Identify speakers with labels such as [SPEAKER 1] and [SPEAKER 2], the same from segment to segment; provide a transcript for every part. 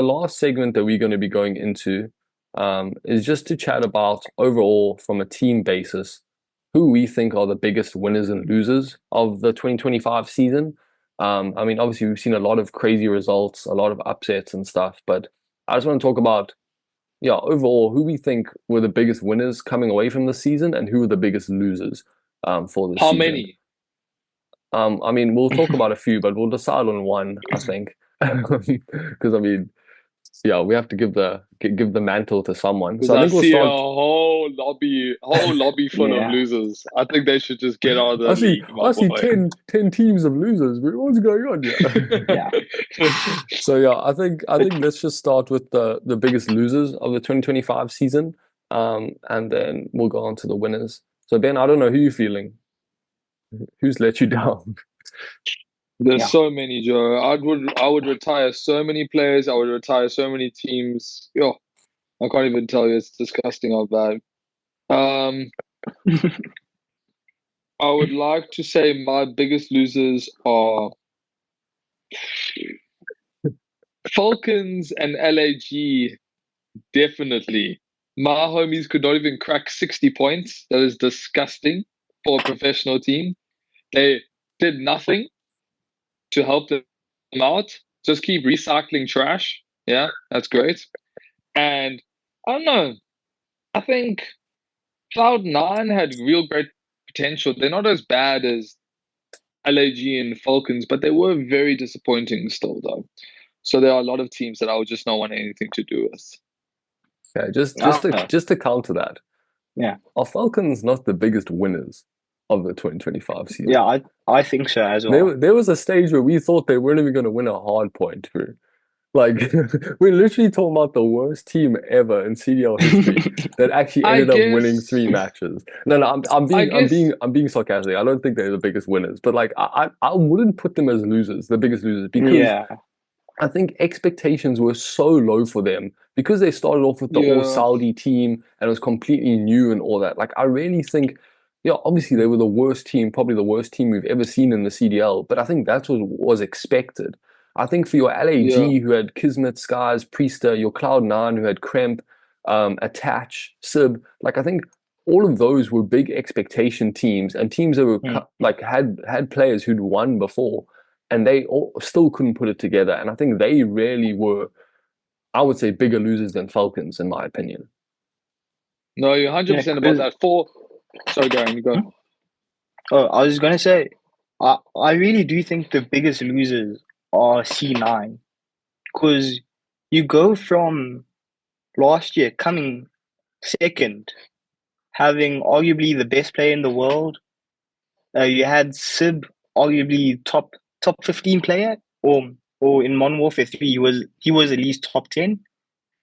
[SPEAKER 1] the last segment that we're going to be going into is just to chat about overall, from a team basis, who we think are the biggest winners and losers of the 2025 season. I mean, obviously, we've seen a lot of crazy results, a lot of upsets and stuff, but I just want to talk about, yeah, overall, who we think were the biggest winners coming away from the season and who were the biggest losers for the
[SPEAKER 2] How
[SPEAKER 1] season.
[SPEAKER 2] many?
[SPEAKER 1] I mean, we'll talk about a few, but we'll decide on one, I think. Because I mean, yeah, we have to give the mantle to someone.
[SPEAKER 2] Because
[SPEAKER 1] So I
[SPEAKER 2] I
[SPEAKER 1] think we'll
[SPEAKER 2] see
[SPEAKER 1] start.
[SPEAKER 2] whole lobby full of
[SPEAKER 3] Yeah.
[SPEAKER 2] losers. I think they should just get out of the
[SPEAKER 1] I see,
[SPEAKER 2] league, my
[SPEAKER 1] I see
[SPEAKER 2] boy.
[SPEAKER 1] 10 teams of losers. Bro. What's going on here?
[SPEAKER 3] Yeah.
[SPEAKER 1] So yeah, I think let's just start with the biggest losers of the 2025 season, and then we'll go on to the winners. So Ben, I don't know who you're feeling. Who's let you down?
[SPEAKER 2] There's
[SPEAKER 3] Yeah.
[SPEAKER 2] so many, Joe. I would retire so many players. I would retire so many teams. Yo, I can't even tell you. It's disgusting how bad. Um, I would like to say my biggest losers are Falcons and LAG. Definitely. My homies could not even crack 60 points. That is disgusting for a professional team. They did nothing to help them out. Just keep recycling trash. Yeah, that's great. And I don't know. I think Cloud9 had real great potential. They're not as bad as LAG and Falcons, but they were very disappointing still, though. So there are a lot of teams that I would just not want anything to do with.
[SPEAKER 1] Okay, just just to
[SPEAKER 3] Okay.
[SPEAKER 1] just to counter that,
[SPEAKER 3] Yeah.
[SPEAKER 1] are Falcons not the biggest winners of the 2025 season?
[SPEAKER 3] Yeah. I think so as well.
[SPEAKER 1] There was a stage where we thought they weren't even going to win a hard point through. Like we're literally talking about the worst team ever in CDL history that actually
[SPEAKER 2] I
[SPEAKER 1] ended up winning
[SPEAKER 2] guess,
[SPEAKER 1] three matches. No, no,
[SPEAKER 2] I guess,
[SPEAKER 1] I'm being sarcastic. I don't think they're the biggest winners, but like I wouldn't put them as losers, the biggest losers, because
[SPEAKER 3] Yeah.
[SPEAKER 1] I think expectations were so low for them because they started off with the all
[SPEAKER 2] yeah,
[SPEAKER 1] Saudi team and it was completely new and all that. Like, I really think, yeah, obviously they were the worst team, probably the worst team we've ever seen in the CDL, but I think that's what was expected. I think for your
[SPEAKER 2] yeah,
[SPEAKER 1] LAG, who had Kismet, Skies, Priester, your Cloud9, who had Kremp, Attach, Sib, like, I think all of those were big expectation teams and teams that were
[SPEAKER 3] Mm.
[SPEAKER 1] like had players who'd won before and they still couldn't put it together. And I think they really were, I would say, bigger losers than Falcons, in my opinion.
[SPEAKER 2] no, you're
[SPEAKER 3] Yeah.
[SPEAKER 2] 100% about
[SPEAKER 3] 'Cause,
[SPEAKER 2] that. Sorry, Darren, you go.
[SPEAKER 3] hmm? Oh, I was gonna say, I really do think the biggest losers are C9, because you go from last year coming second, having arguably the best player in the world. You had Sib, arguably top 15 player, or in Modern Warfare 3, he was at least top 10.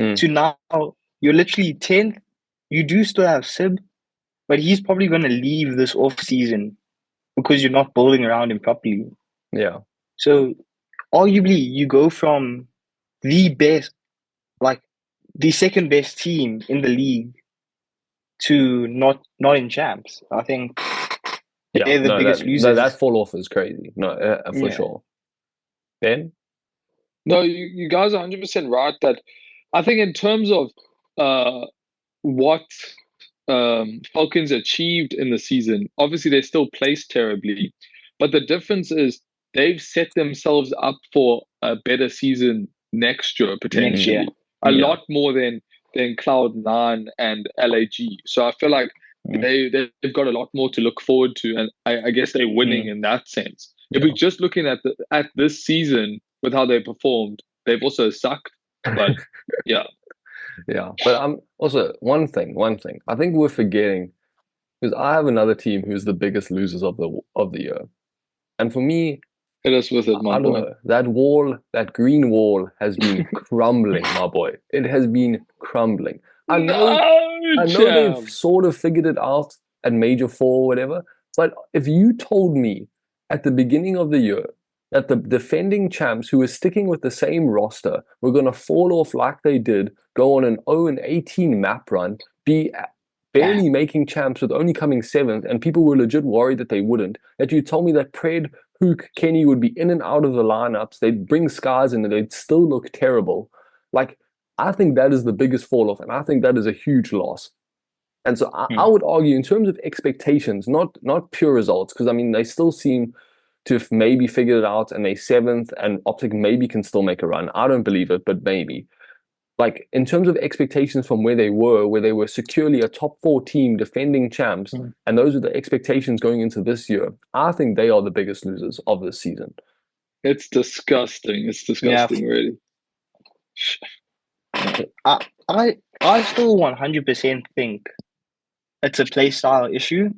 [SPEAKER 1] Mm,
[SPEAKER 3] To now, you're literally 10th. You do still have Sib, but he's probably going to leave this off season because you're not building around him properly.
[SPEAKER 1] yeah,
[SPEAKER 3] So arguably, you go from the best, like the second best team in the league, to not in champs. I think
[SPEAKER 1] yeah.
[SPEAKER 3] they're the
[SPEAKER 1] No,
[SPEAKER 3] biggest
[SPEAKER 1] that
[SPEAKER 3] losers.
[SPEAKER 1] fall off is crazy. No, for
[SPEAKER 3] Yeah.
[SPEAKER 1] sure. Ben?
[SPEAKER 2] No, you guys are 100% right that I think in terms of uh, what Falcons achieved in the season, obviously they still placed terribly, but the difference is they've set themselves up for a better season next year
[SPEAKER 3] Next
[SPEAKER 1] Mm,
[SPEAKER 3] year.
[SPEAKER 2] potentially, a
[SPEAKER 3] Mm,
[SPEAKER 1] yeah,
[SPEAKER 2] lot more than Cloud9 and LAG. So I feel like
[SPEAKER 3] mm,
[SPEAKER 2] they've got a lot more to look forward to, and I guess they're winning
[SPEAKER 3] mm.
[SPEAKER 2] in that sense. If we're
[SPEAKER 1] yeah.
[SPEAKER 2] just looking at this season with how they performed, they've also sucked. But yeah,
[SPEAKER 1] Yeah, but also one thing. I think we're forgetting because I have another team who's the biggest losers of the year, and for me,
[SPEAKER 2] hit us with it, my
[SPEAKER 1] I don't
[SPEAKER 2] boy.
[SPEAKER 1] know. That wall, that green wall has been crumbling, my boy. It has been crumbling. I know,
[SPEAKER 2] No,
[SPEAKER 1] I know they've
[SPEAKER 2] champ.
[SPEAKER 1] sort of figured it out at Major Four or whatever, but if you told me at the beginning of the year that the defending champs who were sticking with the same roster were going to fall off like they did, go on an 0-18 map run, be barely making champs with only coming seventh, and people were legit worried that they wouldn't, that you told me that Pred, Hook, Kenny would be in and out of the lineups, they'd bring Skies in and they'd still look terrible. Like, I think that is the biggest fall off, and I think that is a huge loss. And so I
[SPEAKER 3] Hmm.
[SPEAKER 1] would argue in terms of expectations, not pure results, because I mean they still seem to have maybe figured it out and they seventh and Optic maybe can still make a run. I don't believe it, but maybe. Like in terms of expectations from where they were securely a top four team defending champs,
[SPEAKER 3] Hmm.
[SPEAKER 1] and those are the expectations going into this year. I think they are the biggest losers of this season.
[SPEAKER 2] It's disgusting. It's
[SPEAKER 3] Yeah,
[SPEAKER 2] disgusting, really.
[SPEAKER 3] I still 100% think it's a play style issue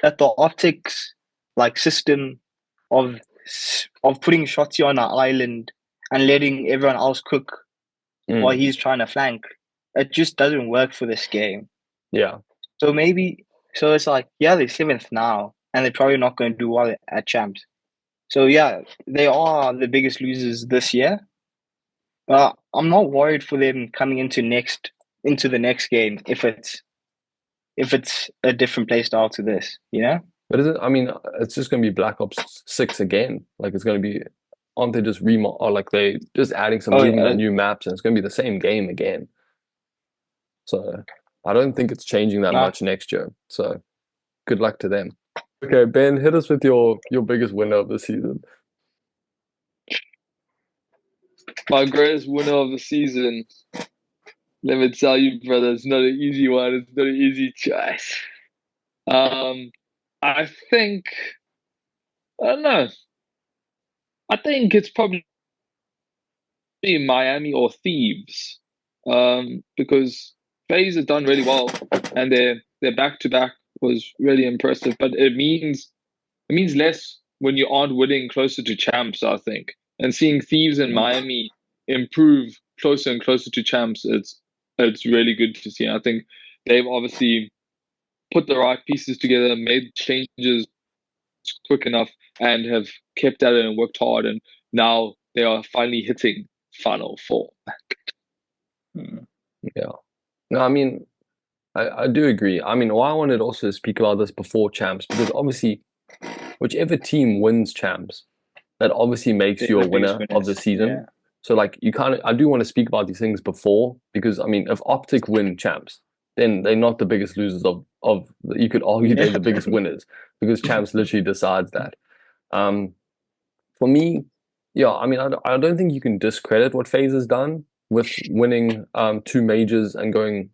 [SPEAKER 3] that the optics like system of putting Shotzi on an island and letting everyone else cook while
[SPEAKER 1] Mm,
[SPEAKER 3] he's trying to flank. It just doesn't work for this game.
[SPEAKER 1] yeah.
[SPEAKER 3] So maybe so it's like yeah they're seventh now and they're probably not going to do well at champs. So yeah they are the biggest losers this year. I'm not worried for them coming into the next game if it's a different play style to this, you know?
[SPEAKER 1] But is it, I mean, it's just going to be Black Ops 6 again. Like it's going to be, aren't they just or like they just adding some
[SPEAKER 3] Oh
[SPEAKER 1] movement
[SPEAKER 3] yeah,
[SPEAKER 1] and new maps and it's going to be the same game again. So I don't think it's changing that
[SPEAKER 3] nah.
[SPEAKER 1] much next year. So good luck to them. Okay, Ben, hit us with your biggest winner of the season.
[SPEAKER 2] My greatest winner of the season. Let me tell you, brother, it's not an easy one. It's not an easy choice. I think I don't know. I think it's probably Miami or Thieves, because FaZe have done really well, and their back to back was really impressive. But it means less when you aren't winning closer to champs, I think. And seeing Thieves and Miami improve closer and closer to champs, it's really good to see. I think they've obviously put the right pieces together, made changes quick enough, and have kept at it and worked hard. And now they are finally hitting Final Four.
[SPEAKER 1] Yeah. No, I mean, I do agree. I mean, why I wanted also to speak about this before champs, because obviously, whichever team wins champs, that obviously makes
[SPEAKER 3] They're
[SPEAKER 1] you a
[SPEAKER 3] the biggest
[SPEAKER 1] winner of the
[SPEAKER 3] winners.
[SPEAKER 1] season.
[SPEAKER 3] Yeah.
[SPEAKER 1] So like you kind of, I do want to speak about these things before because I mean, if Optic win champs, then they're not the biggest losers of. You could argue they're
[SPEAKER 3] Yeah.
[SPEAKER 1] the biggest winners because champs literally decides that. Um, for me, yeah, I mean, I don't think you can discredit what FaZe has done with winning two majors and going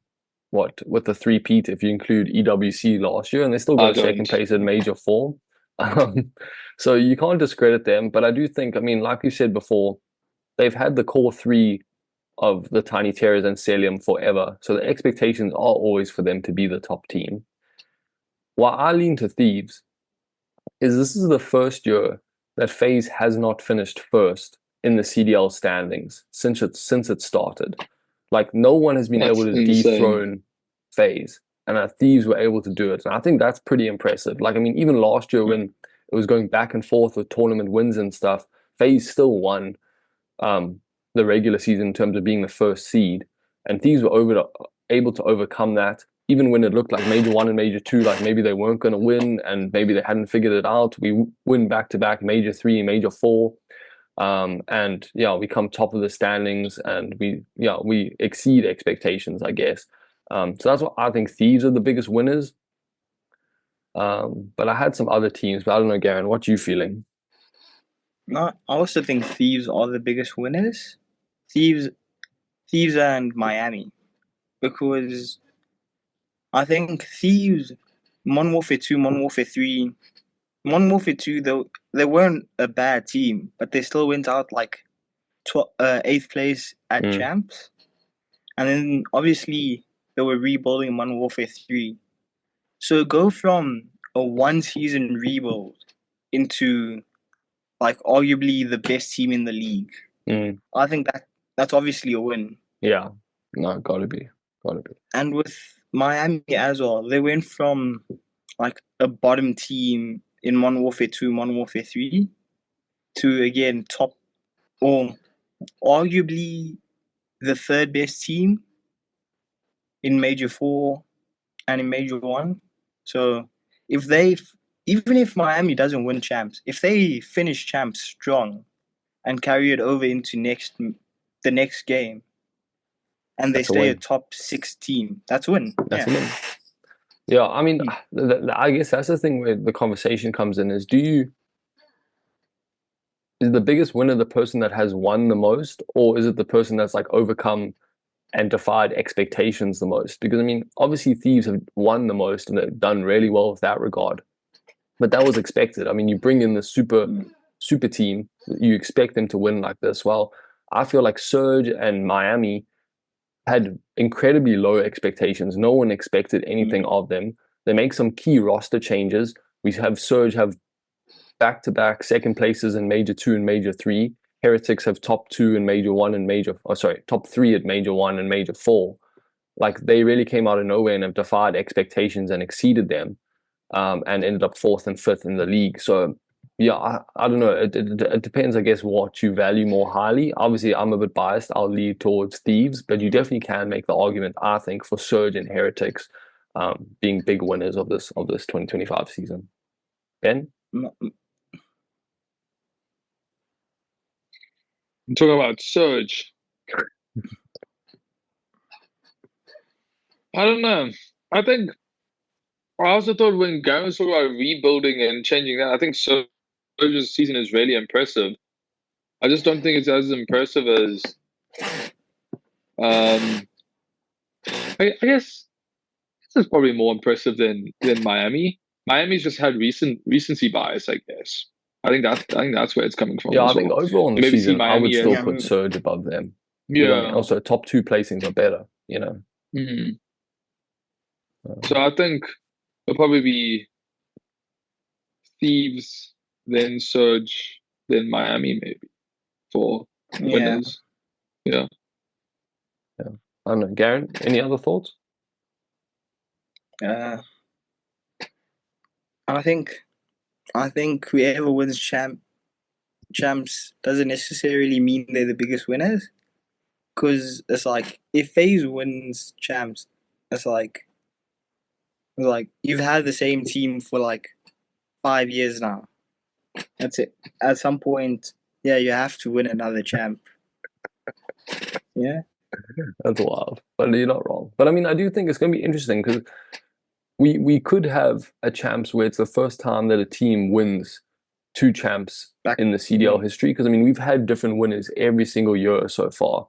[SPEAKER 1] what with the three-peat if you include EWC last year, and they still
[SPEAKER 2] I
[SPEAKER 1] got second
[SPEAKER 2] don't.
[SPEAKER 1] place in major form. Um, so you can't discredit them, but I do think, I mean, like you said before, they've had the core three of the Tiny Terrors and Celium forever. So the expectations are always for them to be the top team. While I lean to Thieves, is this is the first year that FaZe has not finished first in the CDL standings since it started. Like no one has been able
[SPEAKER 2] That's
[SPEAKER 1] to
[SPEAKER 2] insane.
[SPEAKER 1] dethrone FaZe, and Thieves were able to do it. And I think that's pretty impressive. Like I mean, even last year when it was going back and forth with tournament wins and stuff, FaZe still won um, the regular season in terms of being the first seed, and Thieves were able to overcome that. Even when it looked like Major One and Major Two, like maybe they weren't going to win, and maybe they hadn't figured it out. We win back to back, Major Three, Major Four, and yeah, we come top of the standings, and we exceed expectations, I guess. So that's what I think. Thieves are the biggest winners. But I had some other teams, but I don't know, Garen, what you feeling?
[SPEAKER 3] No, I also think Thieves are the biggest winners. Thieves, Thieves and Miami, because I think Thieves, Modern Warfare 2, Modern Warfare 3, Modern Warfare 2, though they weren't a bad team, but they still went out like eighth place at
[SPEAKER 1] Mm,
[SPEAKER 3] champs, and then obviously they were rebuilding Modern Warfare 3. So go from a one season rebuild into like arguably the best team in the league.
[SPEAKER 1] mm,
[SPEAKER 3] I think that's obviously a win.
[SPEAKER 1] yeah, no, gotta be.
[SPEAKER 3] And with Miami as well, they went from like a bottom team in Modern Warfare 2, Modern Warfare 3 to again top or arguably the third best team in Major 4 and in Major 1. So if they even if Miami doesn't win champs, if they finish champs strong and carry it over into the next game, and they
[SPEAKER 1] That's a
[SPEAKER 3] stay a
[SPEAKER 1] win.
[SPEAKER 3] top 6 team. That's a win.
[SPEAKER 1] That's
[SPEAKER 3] Yeah.
[SPEAKER 1] a win. Yeah, I mean,
[SPEAKER 3] Hmm.
[SPEAKER 1] I guess that's the thing where the conversation comes in is is the biggest winner the person that has won the most, or is it the person that's like overcome and defied expectations the most? Because I mean, obviously Thieves have won the most and they've done really well with that regard. But that was expected. I mean, you bring in the super team, you expect them to win like this. Well, I feel like Surge and Miami had incredibly low expectations. No one expected anything of them. They make some key roster changes. We have Surge have back-to-back second places in Major 2 and Major 3. Heretics have top 2 in Major 1 and top 3 at Major 1 and Major 4. Like they really came out of nowhere and have defied expectations and exceeded them, and ended up 4th and 5th in the league. So yeah, I don't know. It depends, I guess, what you value more highly. Obviously, I'm a bit biased. I'll lean towards Thieves, but you definitely can make the argument, I think, for Surge and Heretics being big winners of this 2025 season. Ben?
[SPEAKER 2] I'm talking about Surge. I don't know. I think I also thought when Garen was talking about rebuilding and changing that, I think Surge's season is really impressive. I just don't think it's as impressive as I guess this is probably more impressive than Miami. Miami's just had recency bias, I guess. I think that's where it's coming from
[SPEAKER 1] Yeah, I
[SPEAKER 2] as
[SPEAKER 1] think
[SPEAKER 2] well.
[SPEAKER 1] overall in
[SPEAKER 2] You
[SPEAKER 1] the
[SPEAKER 2] maybe see
[SPEAKER 1] season, I would
[SPEAKER 2] Miami
[SPEAKER 1] still
[SPEAKER 2] as
[SPEAKER 1] put Surge above them. Because I mean,
[SPEAKER 2] yeah.
[SPEAKER 1] also top 2 placings are better, you know.
[SPEAKER 2] Mhm. So I think it'll probably be Thieves, then Surge, then Miami maybe for
[SPEAKER 3] Yeah.
[SPEAKER 2] winners. Yeah.
[SPEAKER 1] Yeah. I don't know. Garen, any other thoughts?
[SPEAKER 3] Uh, I think whoever wins champs doesn't necessarily mean they're the biggest winners. Because it's like if FaZe wins champs, it's like you've had the same team for like 5 years now. That's it. At some point, yeah, you have to win another champ. Yeah.
[SPEAKER 1] That's wild, but you're not wrong. But I mean, I do think it's going to be interesting because we could have a champs where it's the first time that a team wins 2 champs
[SPEAKER 3] Back.
[SPEAKER 1] in the CDL history. Because I mean, we've had different winners every single year so far,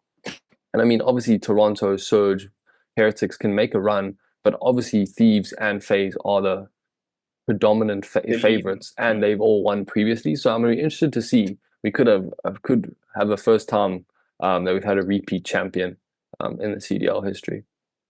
[SPEAKER 1] and I mean, obviously Toronto, Surge, Heretics can make a run, but obviously Thieves and FaZe are the predominant favorites, and they've all won previously. So I'm really interested to see. We could have a first time that we've had a repeat champion in the CDL history.